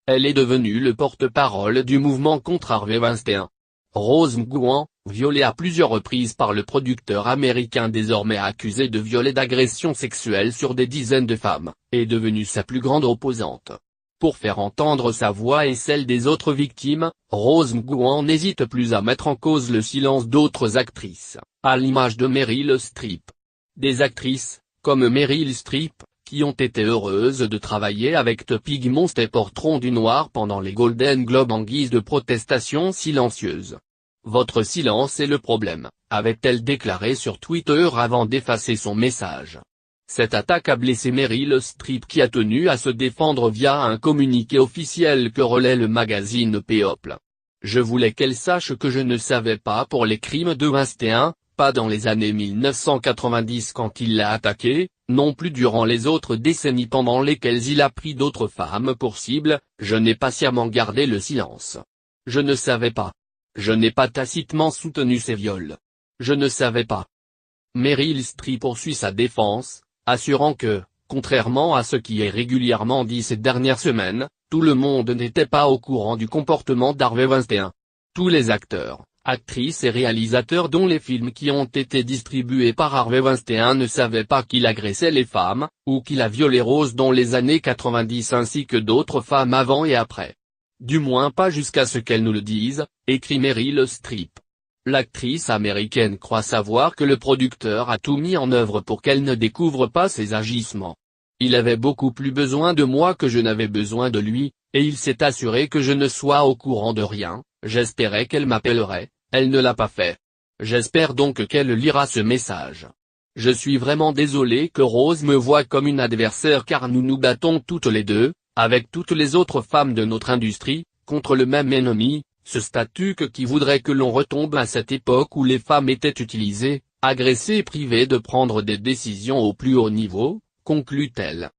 Elle est devenue le porte-parole du mouvement contre Harvey Weinstein. Rose McGowan, violée à plusieurs reprises par le producteur américain désormais accusé de viol et d'agression sexuelle sur des dizaines de femmes, est devenue sa plus grande opposante. Pour faire entendre sa voix et celle des autres victimes, Rose McGowan n'hésite plus à mettre en cause le silence d'autres actrices, à l'image de Meryl Streep. Des actrices, comme Meryl Streep, qui ont été heureuses de travailler avec The Pigments et porteront du noir pendant les Golden Globes en guise de protestation silencieuse. Votre silence est le problème, avait-elle déclaré sur Twitter avant d'effacer son message. Cette attaque a blessé Meryl Streep qui a tenu à se défendre via un communiqué officiel que relaie le magazine People. Je voulais qu'elle sache que je ne savais pas pour les crimes de Weinstein, pas dans les années 1990 quand il l'a attaqué, non plus durant les autres décennies pendant lesquelles il a pris d'autres femmes pour cible, je n'ai pas sciemment gardé le silence. Je ne savais pas. Je n'ai pas tacitement soutenu ces viols. Je ne savais pas. Meryl Streep poursuit sa défense, assurant que, contrairement à ce qui est régulièrement dit ces dernières semaines, tout le monde n'était pas au courant du comportement d'Harvey Weinstein. Tous les acteurs, actrices et réalisateurs dont les films qui ont été distribués par Harvey Weinstein ne savaient pas qu'il agressait les femmes, ou qu'il a violé Rose dans les années 90 ainsi que d'autres femmes avant et après. Du moins pas jusqu'à ce qu'elles nous le disent, écrit Meryl Streep. L'actrice américaine croit savoir que le producteur a tout mis en œuvre pour qu'elle ne découvre pas ses agissements. Il avait beaucoup plus besoin de moi que je n'avais besoin de lui, et il s'est assuré que je ne sois au courant de rien. J'espérais qu'elle m'appellerait, elle ne l'a pas fait. J'espère donc qu'elle lira ce message. Je suis vraiment désolé que Rose me voie comme une adversaire car nous nous battons toutes les deux, avec toutes les autres femmes de notre industrie, contre le même ennemi, ce statut qui voudrait que l'on retombe à cette époque où les femmes étaient utilisées, agressées et privées de prendre des décisions au plus haut niveau, conclut-elle.